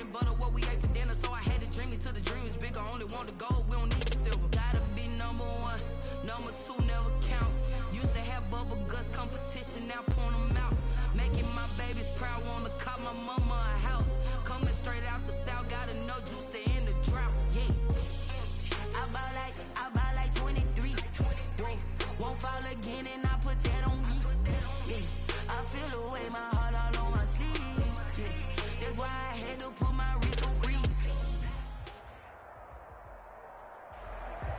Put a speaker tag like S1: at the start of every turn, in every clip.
S1: and butter, what we ate for dinner. So I had to dream it till the dream is bigger. Only want the gold, we don't need the silver. Gotta be number one, number two never count. Used to have bubble guts competition, now point them out. Making my babies proud, wanna cop my mama a house. Coming straight out the south, gotta know juice to end the drought. Yeah, I buy like 23. Won't fall again, and I put that on me. Yeah, I feel the way, my heart all on my sleeve. Yeah, that's why I had to put my wrist on freeze.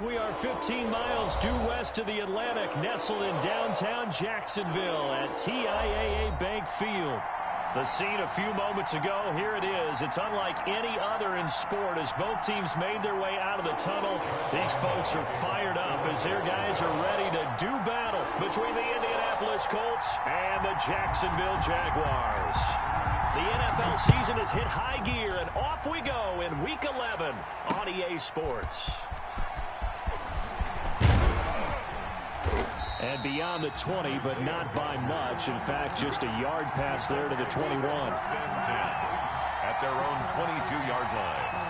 S2: We are 15 miles due west of the Atlantic, nestled in downtown Jacksonville at TIAA Bank Field. The scene a few moments ago, here it is. It's unlike any other in sport as both teams made their way out of the tunnel. These folks are fired up as their guys are ready to do battle between the Indianapolis Colts and the Jacksonville Jaguars. The NFL season has hit high gear, and off we go in Week 11 on EA Sports. And beyond the 20, but not by much. In fact, just a yard pass there to the 21.
S3: At their own 22-yard line.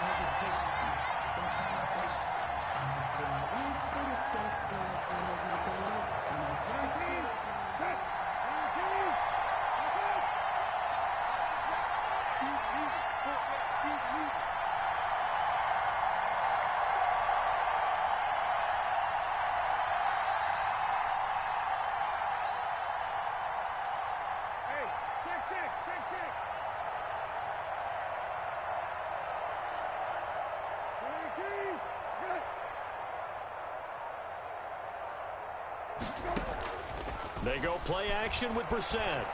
S2: They go play action with Brissett.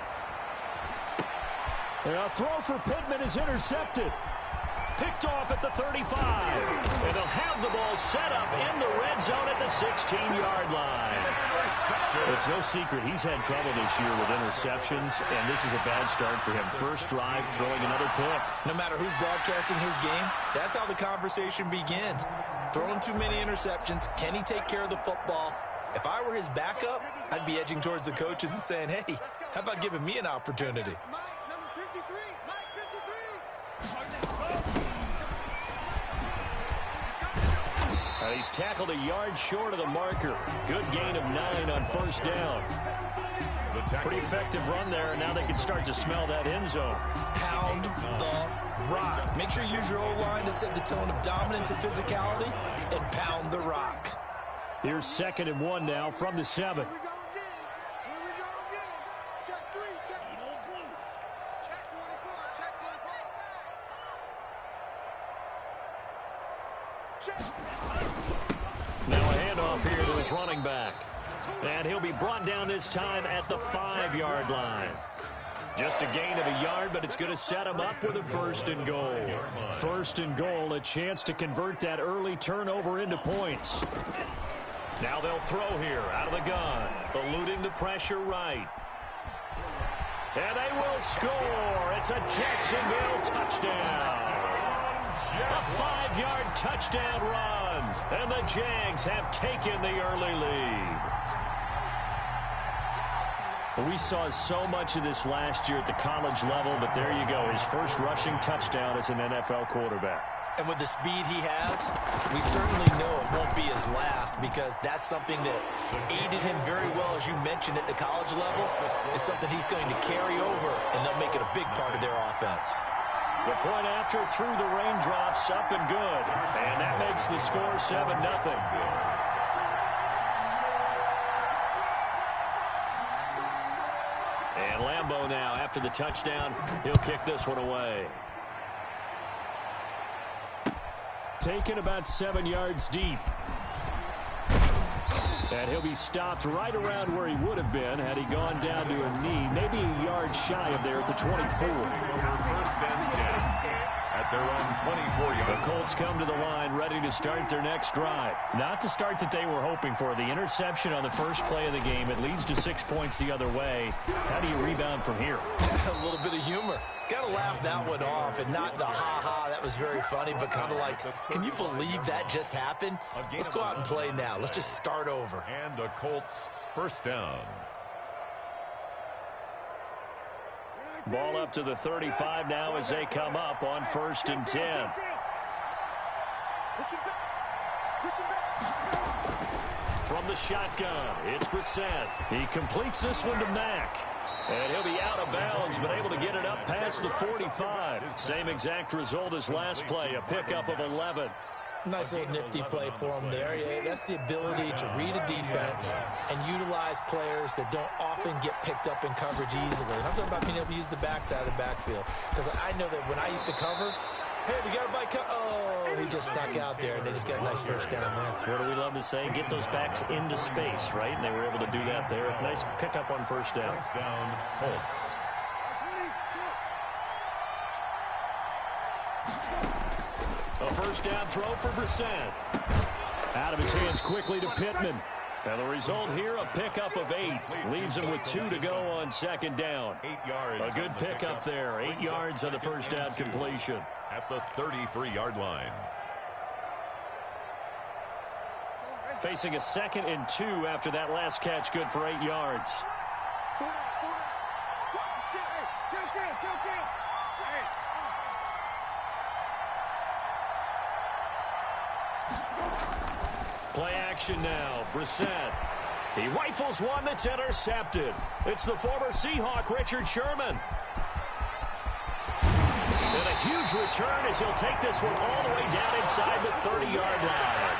S2: A throw for Pittman is intercepted. Picked off at the 35. And they'll have the ball set up in the red zone at the 16-yard line. It's no secret he's had trouble this year with interceptions, and this is a bad start for him. First drive, throwing another pick.
S4: No matter who's broadcasting his game, that's how the conversation begins. Throwing too many interceptions. Can he take care of the football? If I were his backup, I'd be edging towards the coaches and saying, hey, how about giving me an opportunity?
S2: He's tackled a yard short of the marker. Good gain of 9 on first down. Pretty effective run there, and now they can start to smell that end zone.
S4: Pound the rock. Make sure you use your O-line to set the tone of dominance and physicality, and pound the rock.
S2: Here's 2nd and 1 now from the 7. Now a handoff here to his running back. And he'll be brought down this time at the 5-yard line. Just a gain of a yard, but it's going to set him up with a 1st and goal. 1st and goal, a chance to convert that early turnover into points. Now they'll throw here out of the gun, eluding the pressure right. And they will score. It's a Jacksonville touchdown. A 5-yard touchdown run. And the Jags have taken the early lead. We saw so much of this last year at the college level, but there you go. His first rushing touchdown as an NFL quarterback.
S4: And with the speed he has, we certainly know it won't be his last, because that's something that aided him very well, as you mentioned, at the college level. It's something he's going to carry over, and they'll make it a big part of their offense.
S2: The point after through the raindrops, up and good. And that makes the score 7-0. And Lambeau now, after the touchdown, he'll kick this one away. Taken about 7 yards deep. And he'll be stopped right around where he would have been had he gone down to a knee, maybe a yard shy of there at the 24.
S3: First and 10 at their own 24-yard.
S2: The Colts come to the line ready to start their next drive. Not the start that they were hoping for. The interception on the first play of the game. It leads to 6 points the other way. How do you rebound from here?
S4: A little bit of humor. Got to laugh that one off, and not the ha-ha, that was very funny, but kind of like, can you believe that just happened? Let's go out and play now. Let's just start over.
S3: And the Colts first down.
S2: Ball up to the 35 now as they come up on 1st and 10. From the shotgun, it's Brissett. He completes this one to Mack. And he'll be out of bounds, but able to get it up past the 45. Same exact result as last play, a pickup of 11.
S4: Nice little nifty play for him there. Yeah, that's the ability to read a defense and utilize players that don't often get picked up in coverage easily. And I'm talking about being able to use the backside of the backfield. Because I know that when I used to cover, hey, we got a bike. Oh, he just snuck out there, and they just got a nice first down there.
S2: What do we love to say? Get those backs into space, right? And they were able to do that there. Nice pickup on first down.
S3: First down, Colts.
S2: A first down throw for Brissett. Out of his hands quickly to Pittman. And the result here, a pickup of 8. Leaves him with 2 to go on 2nd down.
S3: 8 yards.
S2: A good pickup there. 8 yards on the first down completion.
S3: At the 33-yard line.
S2: Facing a 2nd and 2 after that last catch, good for 8 yards. Play action now. Brissett. He rifles one that's intercepted. It's the former Seahawk, Richard Sherman. And a huge return as he'll take this one all the way down inside the 30-yard line.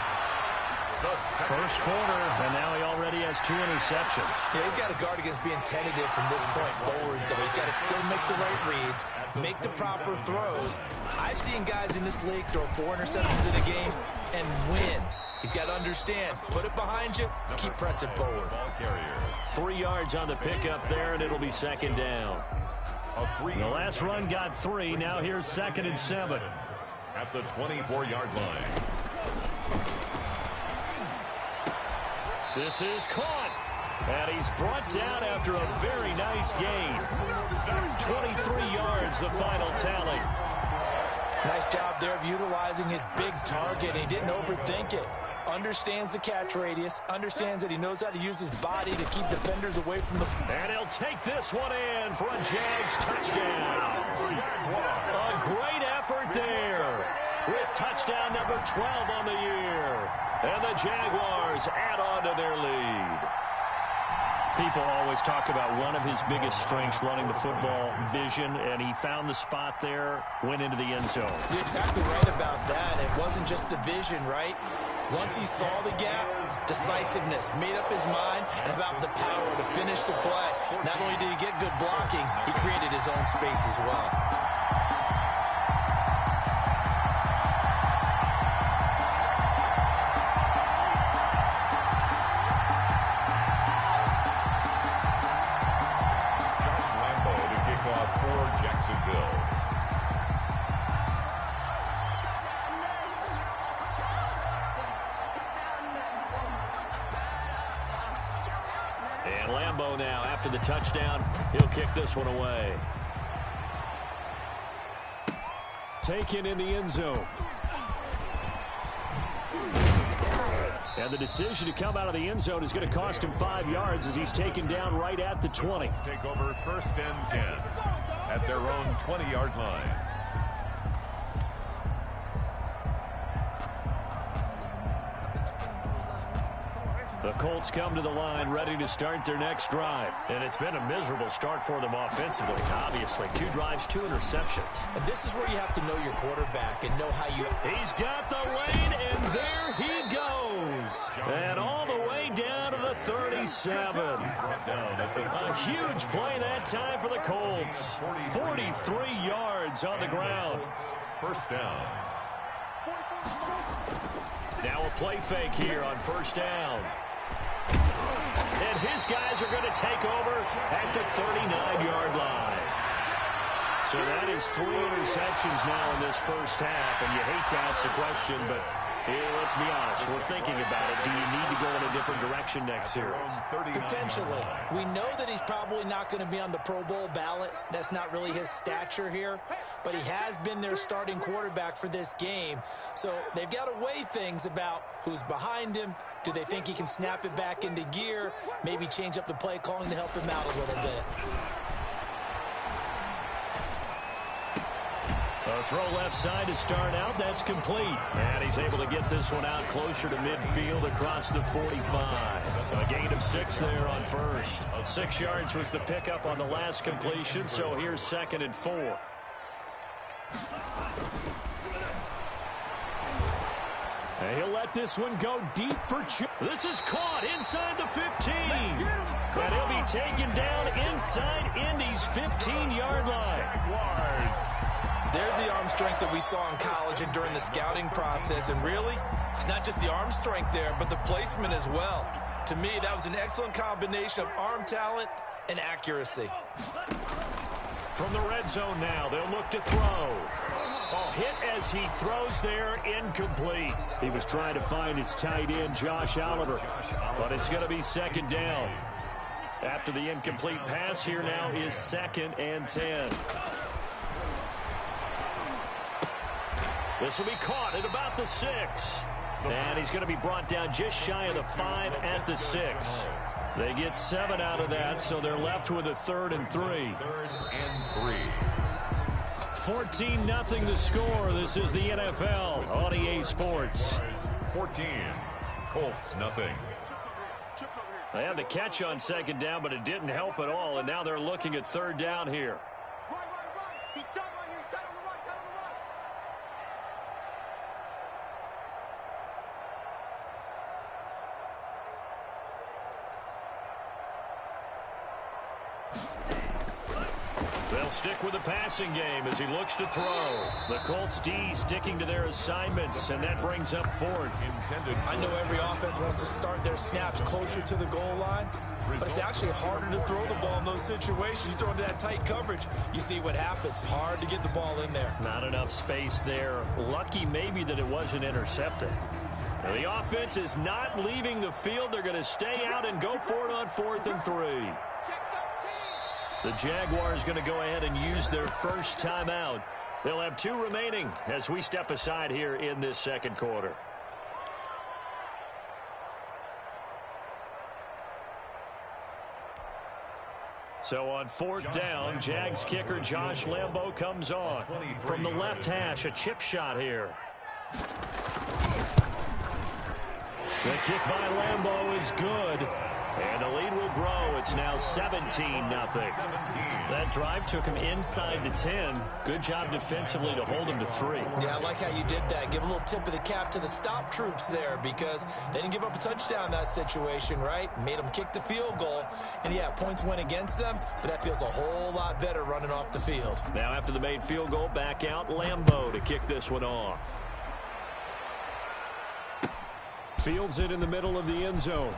S2: First quarter, and now he already has 2 interceptions.
S4: Yeah, he's got to guard against being tentative from this point forward, though. He's got to still make the right reads, make the proper throws. I've seen guys in this league throw 4 interceptions in a game and win. He's got to understand, put it behind you, keep pressing forward.
S2: 3 yards on the pickup there, and it'll be 2nd down. The last run got 3. Now here's 2nd and 7.
S3: At the 24-yard line.
S2: This is caught. And he's brought down after a very nice gain. 23 yards, the final tally.
S4: Nice job there of utilizing his big target. He didn't overthink it. Understands the catch radius, understands that he knows how to use his body to keep defenders away from the...
S2: And he'll take this one in for a Jags touchdown. A great effort there with touchdown number 12 on the year. And the Jaguars add on to their lead. People always talk about one of his biggest strengths running the football, vision, and he found the spot there, went into the end zone.
S4: You're exactly right about that. It wasn't just the vision, right? Once he saw the gap, decisiveness, made up his mind, and about the power to finish the play. Not only did he get good blocking, he created his own space as well.
S2: And Lambeau now, after the touchdown, he'll kick this one away. Taken in the end zone. And the decision to come out of the end zone is going to cost him 5 yards as he's taken down right at the 20.
S3: Take over 1st and 10 at their own 20-yard line.
S2: The Colts come to the line ready to start their next drive. And it's been a miserable start for them offensively, obviously. 2 drives, 2 interceptions.
S4: And this is where you have to know your quarterback and know how you...
S2: He's got the lane, and there he goes. And all the way down to the 37. A huge play that time for the Colts. 43 yards on the ground.
S3: First down.
S2: Now a play fake here on first down. And his guys are going to take over at the 39-yard line. So that is 3 interceptions now in this first half. And you hate to ask the question, but let's be honest. We're thinking about it. Do you need to go in a different direction next series?
S4: Potentially. We know that he's probably not going to be on the Pro Bowl ballot. That's not really his stature here. But he has been their starting quarterback for this game. So they've got to weigh things about who's behind him. Do they think he can snap it back into gear? Maybe change up the play calling to help him out a little bit.
S2: A throw left side to start out. That's complete. And he's able to get this one out closer to midfield across the 45. A gain of 6 there on first. 6 yards was the pickup on the last completion, so here's 2nd and 4. And he'll let this one go deep for Chip. This is caught inside the 15. And he'll be taken down inside Indy's 15-yard line.
S4: There's the arm strength that we saw in college and during the scouting process. And really, it's not just the arm strength there, but the placement as well. To me, that was an excellent combination of arm talent and accuracy.
S2: From the red zone now, they'll look to throw. Oh, hit as he throws there, incomplete. He was trying to find his tight end, Josh Oliver, but it's going to be 2nd down. After the incomplete pass, here now is 2nd and 10. This will be caught at about the 6. And he's going to be brought down just shy of the 5 at the 6. They get 7 out of that, so they're left with a 3rd and 3.
S3: 3rd and 3.
S2: 14-0 the score. This is the NFL on EA Sports.
S3: 14. Colts, nothing.
S2: They had the catch on 2nd down, but it didn't help at all, and now they're looking at 3rd down here. They'll stick with the passing game as he looks to throw. The Colts D sticking to their assignments, and that brings up 4th.
S4: I know every offense wants to start their snaps closer to the goal line, but it's actually harder to throw the ball in those situations. You throw into that tight coverage, you see what happens. Hard to get the ball in there.
S2: Not enough space there. Lucky maybe that it wasn't intercepted. Now the offense is not leaving the field. They're going to stay out and go for it on 4th and 3. The Jaguars going to go ahead and use their first timeout. They'll have 2 remaining as we step aside here in this 2nd quarter. So on 4th down, Jags kicker Josh Lambo comes on. From the left hash, a chip shot here. The kick by Lambo is good. And the lead will grow. It's now 17-0. That drive took him inside the 10. Good job defensively to hold him to 3.
S4: Yeah, I like how you did that. Give a little tip of the cap to the stop troops there because they didn't give up a touchdown in that situation, right? Made them kick the field goal. And, yeah, points went against them, but that feels a whole lot better running off the field.
S2: Now after the made field goal, back out Lambo to kick this one off. Fields it in the middle of the end zone.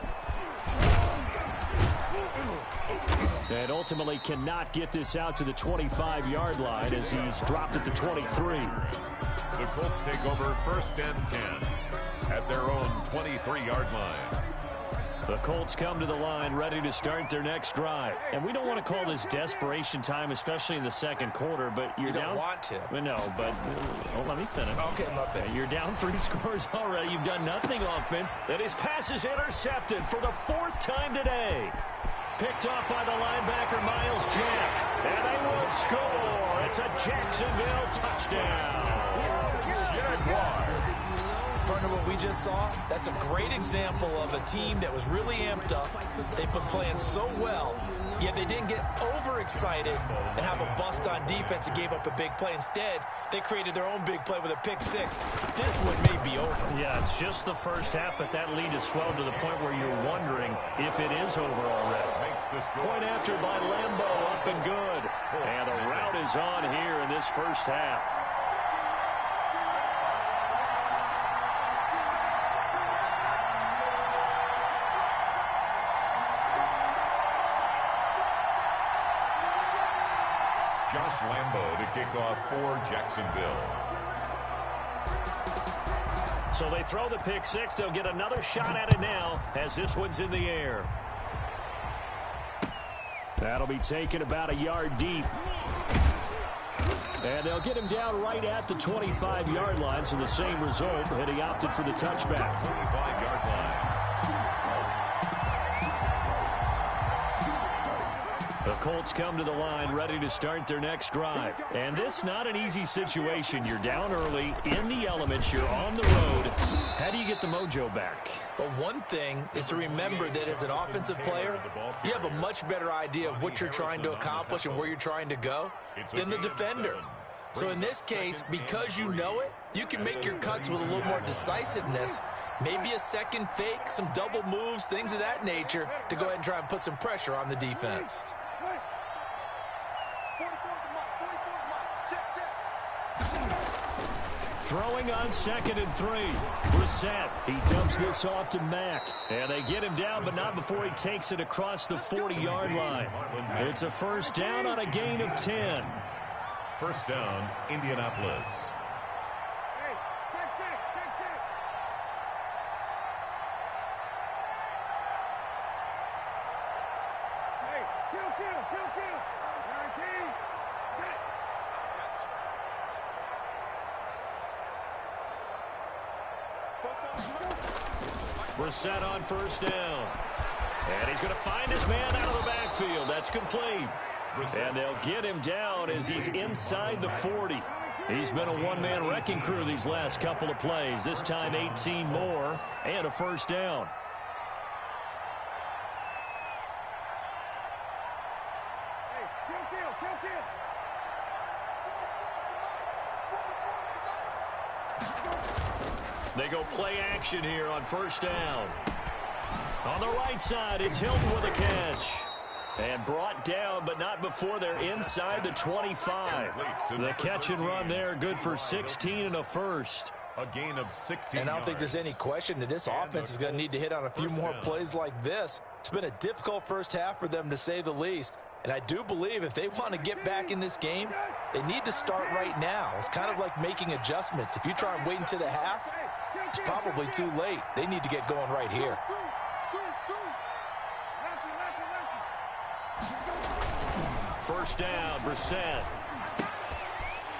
S2: And ultimately cannot get this out to the 25-yard line as he's dropped at the 23.
S3: The Colts take over 1st and 10 at their own 23-yard line.
S2: The Colts come to the line ready to start their next drive. And we don't want to call this desperation time, especially in the 2nd quarter, but you're down.
S4: You don't want to.
S2: No, but let me finish.
S4: Okay, my bad.
S2: You're down 3 scores already. You've done nothing offense. That his pass is intercepted for the 4th time today. Picked off by the linebacker, Miles Jack. And they will score. It's a Jacksonville touchdown.
S3: Jaguars.
S4: Partner, what we just saw, that's a great example of a team that was really amped up. They've been playing so well, yet they didn't get overexcited and have a bust on defense and gave up a big play. Instead, they created their own big play with a pick 6. This one may be over.
S2: Yeah, it's just the first half, but that lead has swelled to the point where you're wondering if it is over already. Point after by Lambo, up and good. And the route is on here in this first half.
S3: Josh Lambo to kick off for Jacksonville.
S2: So they throw the pick 6. They'll get another shot at it now as this one's in the air. That'll be taken about a yard deep. And they'll get him down right at the 25-yard line, so the same result, and he opted for the touchback.
S3: 25-yard line.
S2: The Colts come to the line ready to start their next drive. And this not an easy situation. You're down early, in the elements, you're on the road. How do you get the mojo back?
S4: Well, one thing is to remember that as an offensive player, you have a much better idea of what you're trying to accomplish and where you're trying to go than the defender. So in this case, because you know it, you can make your cuts with a little more decisiveness, maybe a second fake, some double moves, things of that nature, to go ahead and try and put some pressure on the defense.
S2: Throwing on 2nd and 3. Brissett, he dumps this off to Mack. And they get him down, but not before he takes it across the 40-yard line. It's a first down on a gain of 10.
S3: First down, Indianapolis.
S5: Hey, check. Hey, kill. 19, check.
S2: Brissett on first down. And he's going to find his man out of the backfield. That's complete. And they'll get him down as he's inside the 40. He's been a one-man wrecking crew these last couple of plays. This time 18 more and a first down.
S5: Hey, kill.
S2: They go play action here on first down. On the right side, it's Hilton with a catch. And brought down, but not before they're inside the 25. The catch and run there, good for 16 and a first.
S3: A gain of 16
S4: And I don't think there's any question that this offense is going to need to hit on a few more plays like this. It's been a difficult first half for them, to say the least. And I do believe if they want to get back in this game, they need to start right now. It's kind of like making adjustments. If you try and wait until the half, it's probably too late. They need to get going right here.
S2: First down, Brissett.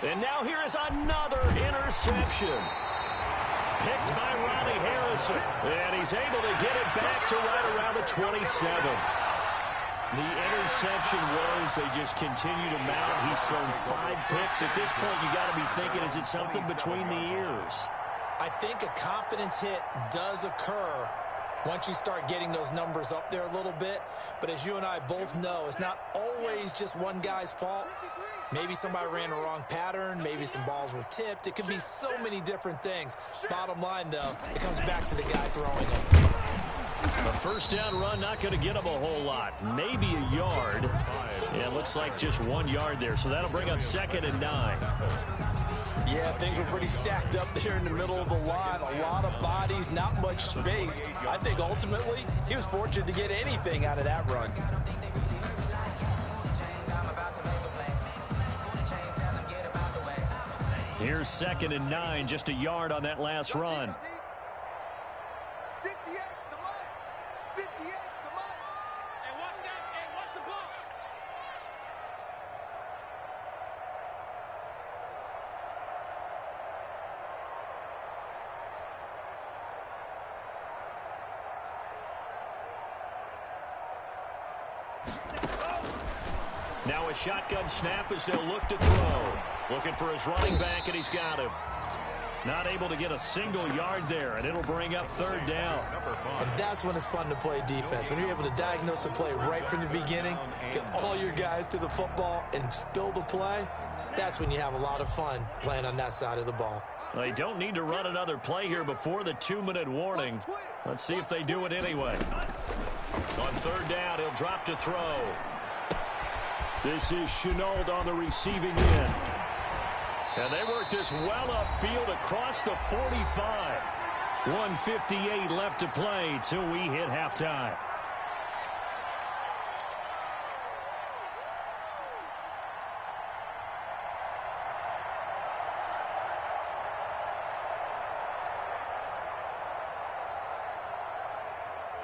S2: And now here is another interception. Picked by Ronnie Harrison. And he's able to get it back to right around the 27. The interception was they just continue to mount. He's thrown 5 picks. At this point, you got to be thinking, is it something between the ears?
S4: I think a confidence hit does occur once you start getting those numbers up there a little bit. But as you and I both know, it's not always just one guy's fault. Maybe somebody ran a wrong pattern. Maybe some balls were tipped. It could be so many different things. Bottom line, though, it comes back to the guy throwing them.
S2: A first down run, not going to get him a whole lot. Maybe a yard. Yeah, it looks like just 1 yard there. So that'll bring up 2nd and 9.
S4: Yeah, things were pretty stacked up there in the middle of the line. A lot of bodies, not much space. I think ultimately he was fortunate to get anything out of that run.
S2: Here's 2nd and 9, just a yard on that last run. Now a shotgun snap as they'll look to throw. Looking for his running back, and he's got him. Not able to get a single yard there, and it'll bring up 3rd down.
S4: And that's when it's fun to play defense. When you're able to diagnose a play right from the beginning, get all your guys to the football, and spill the play, that's when you have a lot of fun playing on that side of the ball.
S2: They don't need to run another play here before the 2-minute warning. Let's see if they do it anyway. On 3rd down, he'll drop to throw. This is Chenault on the receiving end. And they work this well upfield across the 45. 1:58 left to play till we hit halftime.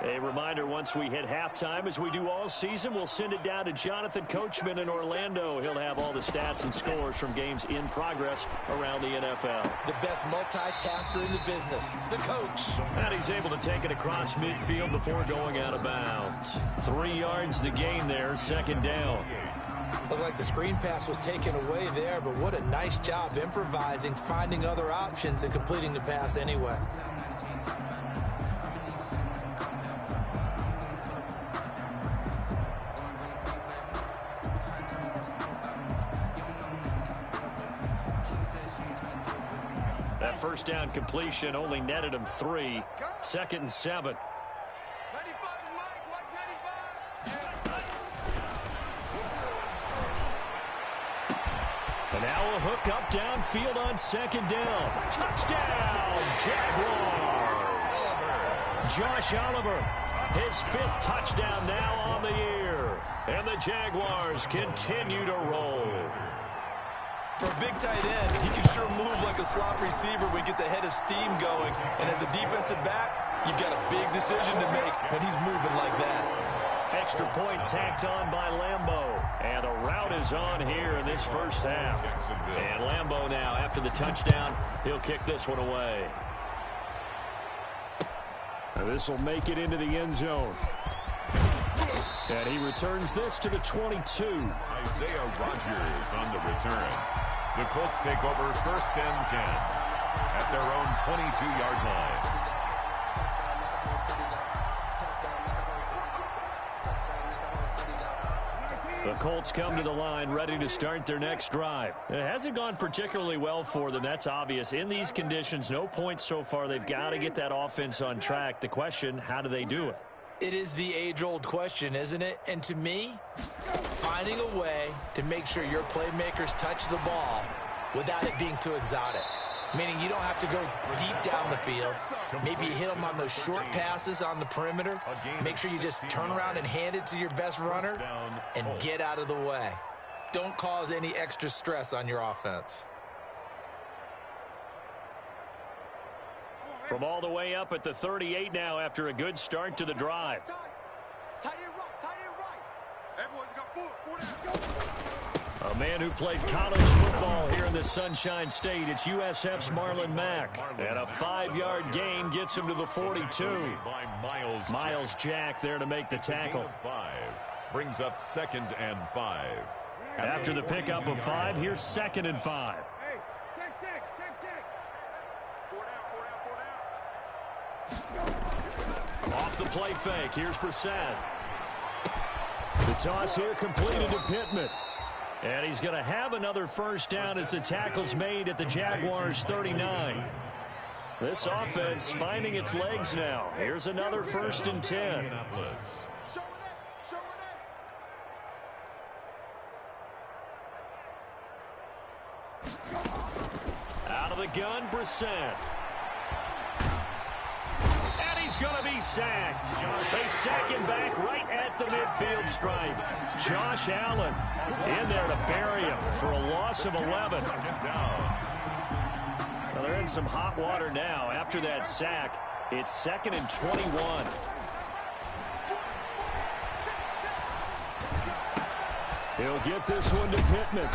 S2: A reminder, once we hit halftime, as we do all season, we'll send it down to Jonathan Coachman in Orlando. He'll have all the stats and scores from games in progress around the NFL.
S4: The best multitasker in the business, the coach.
S2: And he's able to take it across midfield before going out of bounds. 3 yards the gain there, second down.
S4: Looked like the screen pass was taken away there, but what a nice job improvising, finding other options, and completing the pass anyway.
S2: That first down completion only netted him 3. 2nd and 7. And now a hook up downfield on 2nd down. Touchdown, Jaguars. Josh Oliver, his 5th touchdown now on the year. And the Jaguars continue to roll.
S4: For a big tight end, he can sure move like a slot receiver when he gets a head of steam going. And as a defensive back, you've got a big decision to make when he's moving like that.
S2: Extra point tacked on by Lambeau. And the route is on here in this first half. And Lambeau now, after the touchdown, he'll kick this one away. This will make it into the end zone. And he returns this to the 22.
S3: Isaiah Rodgers on the return. The Colts take over 1st and 10 at their own 22-yard line.
S2: The Colts come to the line ready to start their next drive. It hasn't gone particularly well for them. That's obvious. In these conditions, no points so far. They've got to get that offense on track. The question, how do they do it?
S4: It is the age-old question, isn't it? And to me, finding a way to make sure your playmakers touch the ball without it being too exotic. Meaning you don't have to go deep down the field. Maybe you hit them on those short passes on the perimeter. Make sure you just turn around and hand it to your best runner and get out of the way. Don't cause any extra stress on your offense.
S2: From all the way up at the 38 now after a good start to the drive. A man who played college football here in the Sunshine State. It's USF's Marlon Mack. And a 5-yard gain gets him to the 42. Miles Jack there to make the tackle.
S3: 5 brings up 2nd and 5.
S2: After the pickup of 5, here's 2nd and 5.
S5: Hey, check. 4 down.
S2: Off the play fake, here's Brissett. The toss here completed to Pittman. And he's going to have another first down as the tackle's made at the Jaguars' 39. This offense finding its legs now. Here's another 1st and 10. Out of the gun, Brissett. And he's going to be sacked. They sack him back right at the midfield stripe. Josh Allen in there to bury him for a loss of 11. Well, they're in some hot water now. After that sack, it's 2nd and 21. He'll get this one to Pittman.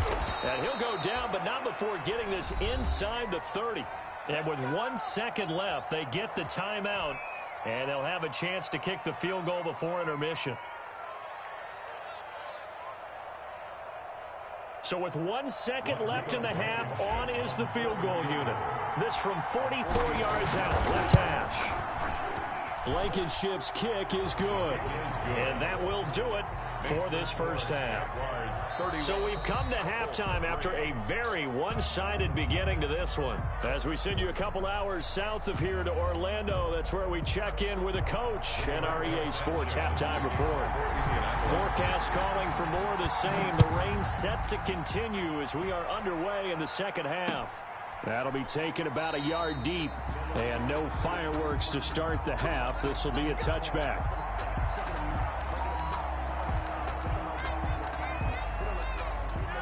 S2: And he'll go down, but not before getting this inside the 30. And with 1 second left, they get the timeout, and they'll have a chance to kick the field goal before intermission. So with 1 second left in the half, on is the field goal unit. This from 44 yards out, left hash. Blankenship's kick is good. And that will do it for this first half. So we've come to halftime after a very one-sided beginning to this one. As we send you a couple hours south of here to Orlando, that's where we check in with a coach and our EA Sports halftime report. Forecast calling for more of the same. The rain set to continue as we are underway in the second half. That'll be taken about a yard deep, and no fireworks to start the half. This will be a touchback.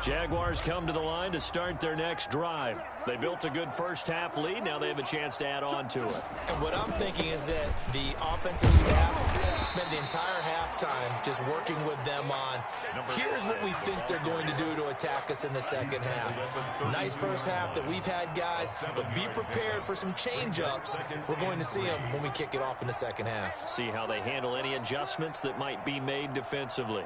S2: Jaguars come to the line to start their next drive. They built a good first-half lead. Now they have a chance to add on to it.
S4: And what I'm thinking is that the offensive staff spent the entire halftime just working with them on, here's what we think they're going to do to attack us in the second half. Nice first half that we've had, guys, but be prepared for some change-ups. We're going to see them when we kick it off in the second half.
S2: See how they handle any adjustments that might be made defensively.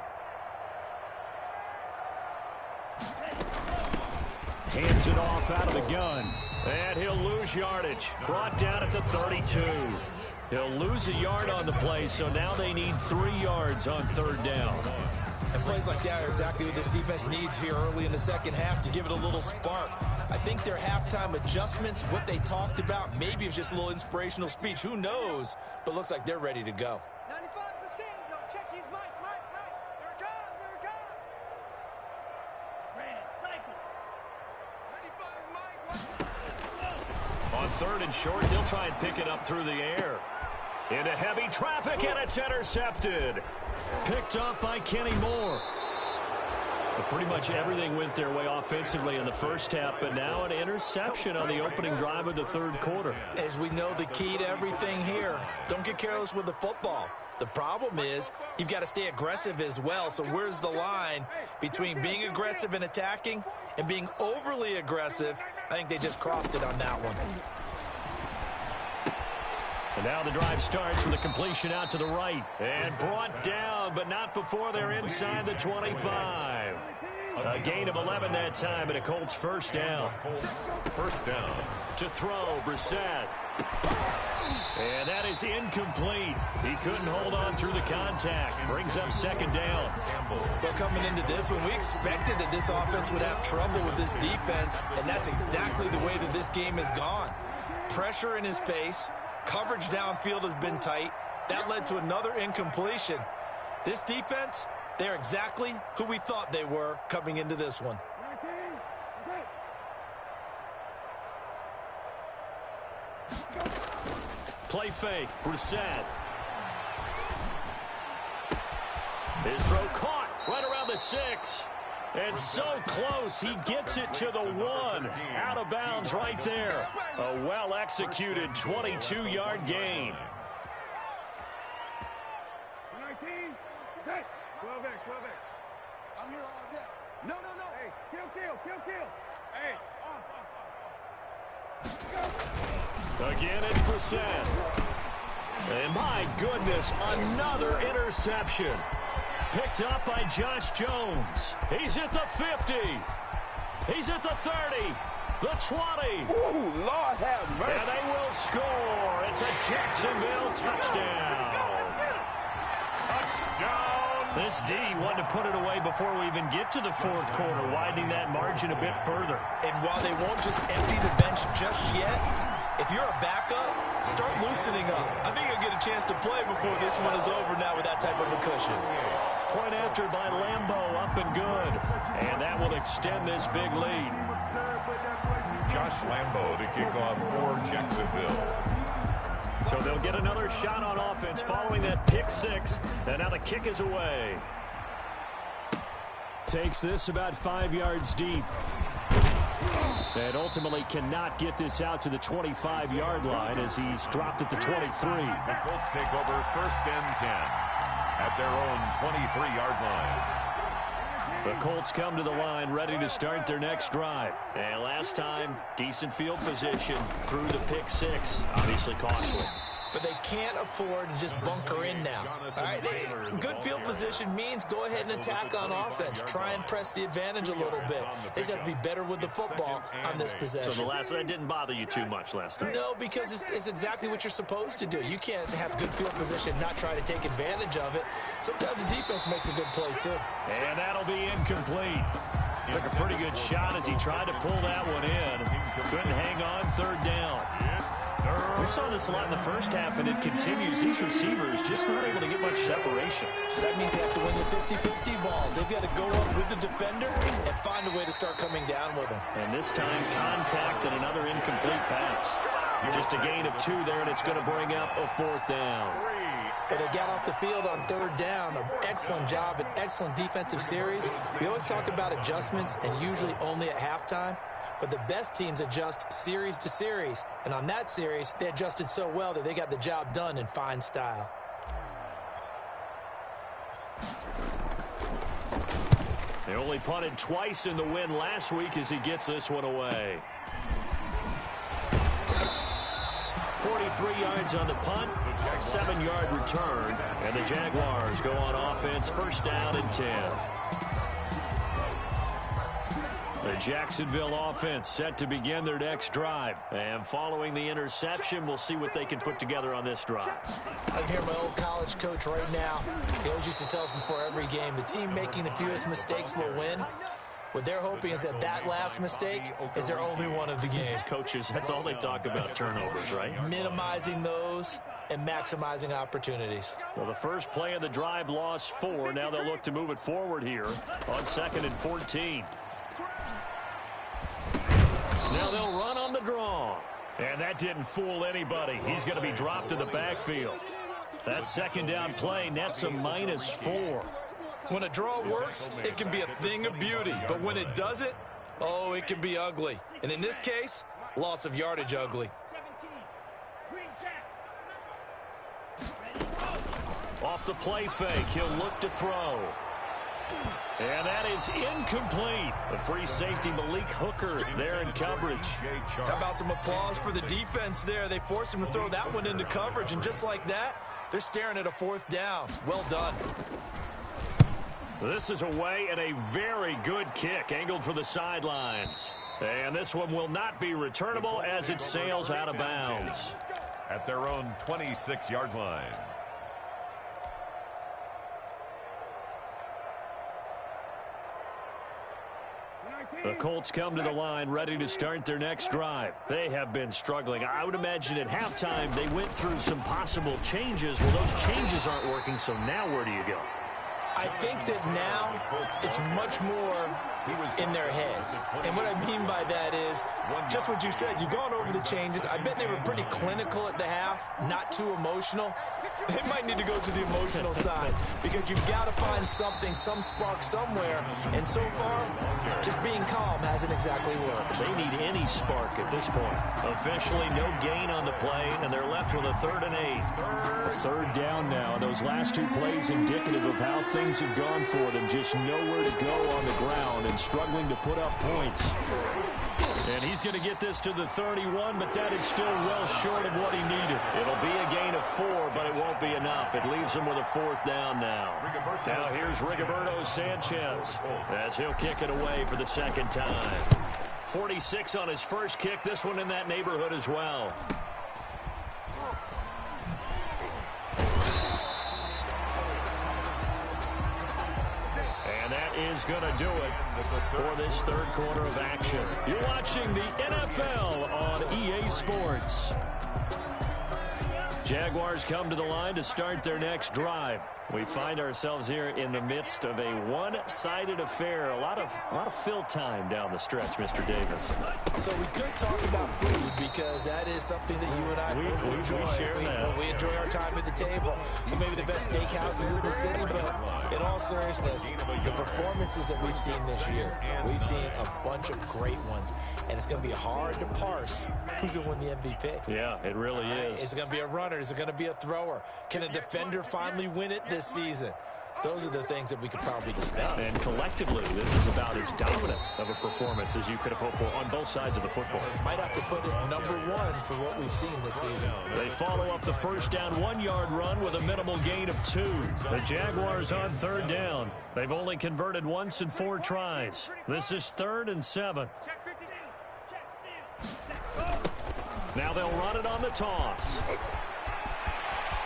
S2: Hands it off out of the gun. And he'll lose yardage. Brought down at the 32. He'll lose a yard on the play, so now they need 3 yards on third down.
S4: And plays like that are exactly what this defense needs here early in the second half to give it a little spark. I think their halftime adjustments, what they talked about, maybe it's just a little inspirational speech. Who knows? But looks like they're ready to go.
S5: 95's the same. No, check his mic. There it comes. There it comes. Red, cycle. 95's mic.
S2: On third and short, they'll try and pick it up through the air. Into heavy traffic, and it's intercepted. Picked up by Kenny Moore. But pretty much everything went their way offensively in the first half, but now an interception on the opening drive of the third quarter.
S4: As we know, the key to everything here, don't get careless with the football. The problem is you've got to stay aggressive as well. So where's the line between being aggressive and attacking and being overly aggressive? I think they just crossed it on that one.
S2: And now the drive starts with a completion out to the right. And brought down, but not before they're inside the 25. A gain of 11 that time, and a Colts first down.
S3: First down.
S2: To throw, Brissett. And that is incomplete. He couldn't hold on through the contact. Brings up second down.
S4: Well, coming into this one, we expected that this offense would have trouble with this defense, and that's exactly the way that this game has gone. Pressure in his face. Coverage downfield has been tight. That led to another incompletion. This defense, they're exactly who we thought they were coming into this one.
S2: Play fake, Brissett. His throw caught right around the 6. And so close, he gets it to the 1. Out of bounds right there. A well-executed 22-yard gain.
S5: 19, 12X. I'm here all day. No. Hey, kill. Hey, off.
S2: Again, it's Brissett. And my goodness, another interception. Picked up by Josh Jones. He's at the 50. He's at the 30. The 20.
S5: Ooh, Lord have mercy.
S2: And they will score. It's a Jacksonville touchdown.
S3: Touchdown.
S2: This D wanted to put it away before we even get to the fourth quarter, widening that margin a bit further.
S4: And while they won't just empty the bench just yet, if you're a backup, start loosening up. I think you'll get a chance to play before this one is over now with that type of a cushion.
S2: Point after by Lambeau, up and good. And that will extend this big lead.
S3: Josh Lambeau to kick off for Jacksonville.
S2: So they'll get another shot on offense following that pick 6. And now the kick is away. Takes this about 5 yards deep. And ultimately cannot get this out to the 25-yard line as he's dropped at the 23.
S3: The Colts take over first and 10 at their own 23-yard line.
S2: The Colts come to the line ready to start their next drive. And last time, decent field position through the pick 6. Obviously costly.
S4: But they can't afford to just bunker in now. All right, good field position means go ahead and attack on offense. Try and press the advantage a little bit. They just have to be better with the football on this possession.
S2: So that didn't bother you too much last time?
S4: No, because it's exactly what you're supposed to do. You can't have good field position, not try to take advantage of it. Sometimes the defense makes a good play, too.
S2: And that'll be incomplete. Took a pretty good shot as he tried to pull that one in. Couldn't hang on third down. We saw this a lot in the first half, and it continues. These receivers just not able to get much separation.
S4: So that means they have to win the 50-50 balls. They've got to go up with the defender and find a way to start coming down with them.
S2: And this time, contact and another incomplete pass. Just a gain of 2 there, and it's going to bring up a fourth down.
S4: But they got off the field on third down. An excellent job, an excellent defensive series. We always talk about adjustments, and usually only at halftime. But the best teams adjust series to series. And on that series, they adjusted so well that they got the job done in fine style.
S2: They only punted twice in the win last week as he gets this one away. 43 yards on the punt, 7-yard return, and the Jaguars go on offense, first down and 10. The Jacksonville offense set to begin their next drive. And following the interception, we'll see what they can put together on this drive.
S4: I can hear my old college coach right now. He always used to tell us before every game, the team making the fewest mistakes will win. What they're hoping is that that last mistake is their only one of the game.
S2: Coaches, that's all they talk about, turnovers, right?
S4: Minimizing those and maximizing opportunities.
S2: Well, the first play of the drive lost 4. Now they'll look to move it forward here on 2nd and 14. Now they'll run on the draw. And that didn't fool anybody. He's going to be dropped to the backfield. That second down play nets a -4.
S4: When a draw works, it can be a thing of beauty. But when it doesn't, oh, it can be ugly. And in this case, loss of yardage ugly.
S2: Off the play fake, he'll look to throw. And that is incomplete. The free safety, Malik Hooker, there in coverage.
S4: How about some applause for the defense there? They forced him to throw that one into coverage, and just like that, they're staring at a 4th down. Well done.
S2: This is away and a very good kick, angled for the sidelines. And this one will not be returnable as it sails out of bounds.
S3: At their own 26-yard line.
S2: The Colts come to the line ready to start their next drive. They have been struggling. I would imagine at halftime they went through some possible changes. Well, those changes aren't working, so now where do you go?
S4: I think that now it's much more in their head. And what I mean by that is just what you said. You've gone over the changes. I bet they were pretty clinical at the half, not too emotional. They might need to go to the emotional side because you've got to find something, some spark somewhere. And so far, just being calm hasn't exactly worked.
S2: They need any spark at this point. Officially, no gain on the play, and they're left with a 3rd and 8. A 3rd down now. Those last 2 plays indicative of how things have gone for them. Just nowhere to go on the ground and struggling to put up points. And he's going to get this to the 31, but that is still well short of what he needed. It'll be a gain of 4, but it won't be enough. It leaves him with a 4th down now. Now here's Rigoberto Sanchez as he'll kick it away for the 2nd time. 46 on his first kick. This one in that neighborhood as well. And that is going to do it for this 3rd quarter of action. You're watching the NFL on EA Sports. Jaguars come to the line to start their next drive. We find ourselves here in the midst of a one-sided affair. A lot of fill time down the stretch, Mr. Davis.
S4: So we could talk about food because that is something that you and I really enjoy. We enjoy our time at the table. So maybe the best steakhouses in the city, but in all seriousness, the performances that we've seen this year, we've seen a bunch of great ones. And it's going to be hard to parse who's going to win the MVP.
S2: Yeah, it really is.
S4: Is it going to be a runner? Is it going to be a thrower? Can a defender finally win it this season? Those are the things that we could probably discuss.
S2: And collectively, this is about as dominant of a performance as you could have hoped for on both sides of the football.
S4: Might have to put it #1 for what we've seen this season.
S2: They follow up the first down 1-yard run with a minimal gain of 2. The Jaguars on 3rd down. They've only converted once in 4 tries. This is 3rd and 7. Now they'll run it on the toss.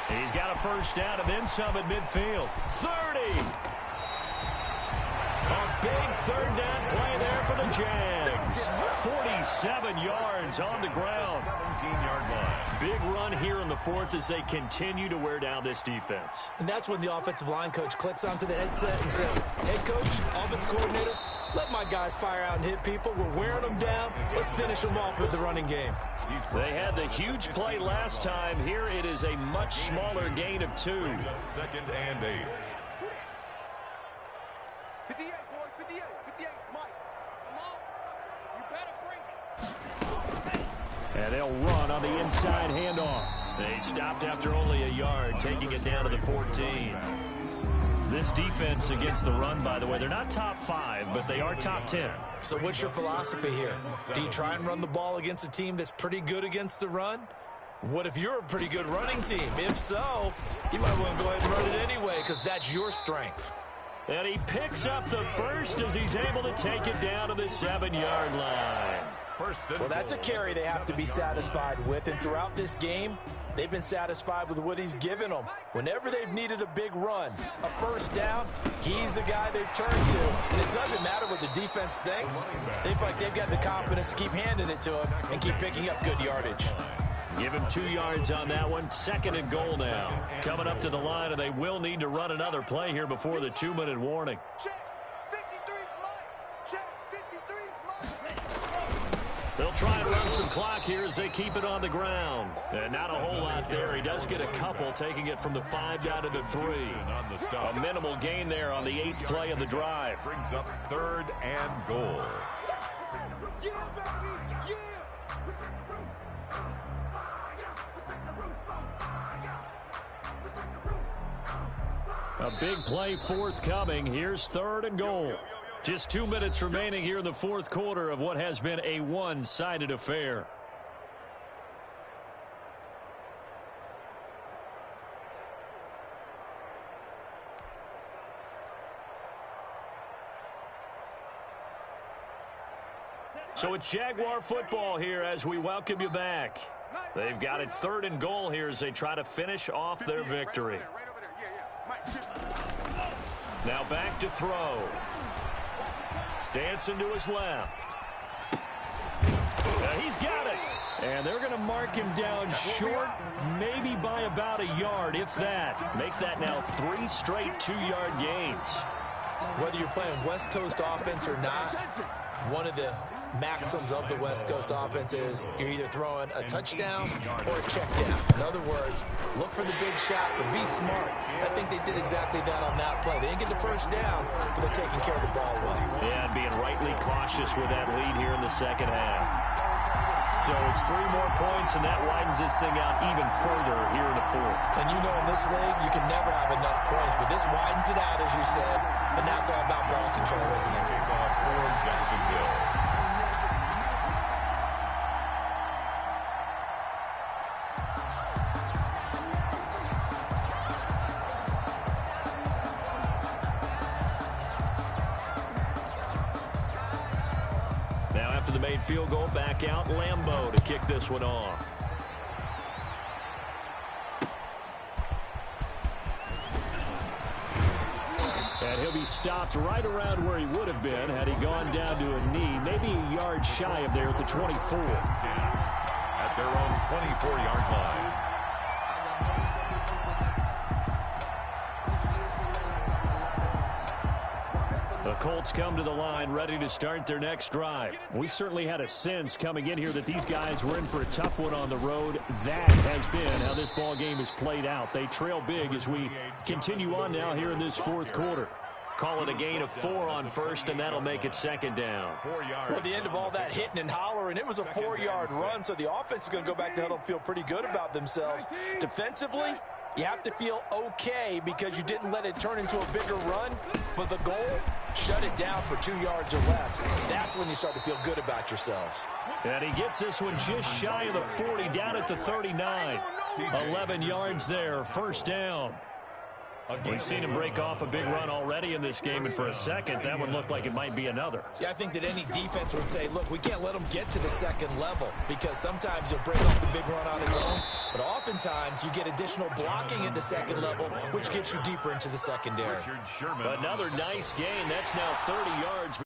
S2: He's got a first down and then some at midfield. 30. A big 3rd down play there for the Jags. 47 yards on the ground.
S3: 17-yard line.
S2: Big run here in the 4th as they continue to wear down this defense.
S4: And that's when the offensive line coach clicks onto the headset and says, "Head coach, offense coordinator, Let my guys fire out and hit people. We're wearing them down. Let's finish them off with the running game.
S2: They had the huge play last time. Here it is a much smaller gain of 2.
S3: 2nd and 8.
S5: 58, boys, 58. 58, Mike. Come on. You better bring it.
S2: And they'll run on the inside handoff. They stopped after only a yard, taking it down to the 14. This defense against the run, by the way, they're not top 5, but they are top 10.
S4: So what's your philosophy here? Do you try and run the ball against a team that's pretty good against the run? What if you're a pretty good running team? If so, you might want to go ahead and run it anyway because that's your strength.
S2: And he picks up the first as he's able to take it down to the 7-yard line.
S4: Well, that's a carry they have to be satisfied with, and throughout this game, they've been satisfied with what he's given them. Whenever they've needed a big run, a first down, he's the guy they've turned to. And it doesn't matter what the defense thinks. They feel like they've got the confidence to keep handing it to him and keep picking up good yardage.
S2: Give him 2 yards on that one. 2nd and goal now. Coming up to the line, and they will need to run another play here before the 2-minute warning.
S5: Check. 53's light. Check. 53's light.
S2: They'll try and run some clock here as they keep it on the ground. And not a whole lot there. He does get a couple, taking it from the 5 down to the 3. A minimal gain there on the 8th play of the drive.
S3: Brings up 3rd and goal.
S5: Yeah, baby. Yeah.
S2: A big play forthcoming. Here's 3rd and goal. Just 2 minutes remaining here in the 4th quarter of what has been a one-sided affair. So it's Jaguar football here as we welcome you back. They've got it 3rd and goal here as they try to finish off their victory. Now back to throw. Dancing to his left. He's got it. And they're going to mark him down short, maybe by about a yard, if that. Make that now 3 straight 2-yard gains.
S4: Whether you're playing West Coast offense or not, one of the maxims of the West Coast offense is you're either throwing a touchdown or a check down. In other words, look for the big shot, but be smart. I think they did exactly that on that play. They didn't get the first down, but they're taking care of the ball well.
S2: Yeah, and being rightly cautious with that lead here in the 2nd half. So it's 3 more points, and that widens this thing out even further here in the 4th.
S4: And you know in this league, you can never have enough points, but this widens it out, as you said, and now it's all about ball control, isn't it?
S3: For Jacksonville.
S2: Now after the made field goal, back out Lambeau to kick this one off. And he'll be stopped right around where he would have been had he gone down to a knee, maybe a yard shy of there at the 24.
S3: At their own 24-yard line.
S2: The Colts come to the line ready to start their next drive. We certainly had a sense coming in here that these guys were in for a tough one on the road. That has been how this ball game is played out. They trail big as we continue on now here in this 4th quarter. Call it a gain of 4 on first, and that'll make it 2nd down.
S3: 4 yards.
S4: Well, at the end of all that hitting and hollering, it was a 4-yard run, so the offense is going to go back to huddle and feel pretty good about themselves. Defensively, you have to feel okay because you didn't let it turn into a bigger run, but the goal, shut it down for 2 yards or less. That's when you start to feel good about yourselves.
S2: And he gets this one just shy of the 40, down at the 39. 11 yards there, first down. We've seen him break off a big run already in this game, and for a second, that one looked like it might be another.
S4: Yeah, I think that any defense would say, look, we can't let him get to the 2nd level because sometimes he'll break off the big run on his own, but oftentimes you get additional blocking at the 2nd level, which gets you deeper into the secondary.
S2: Another nice gain. That's now 30 yards.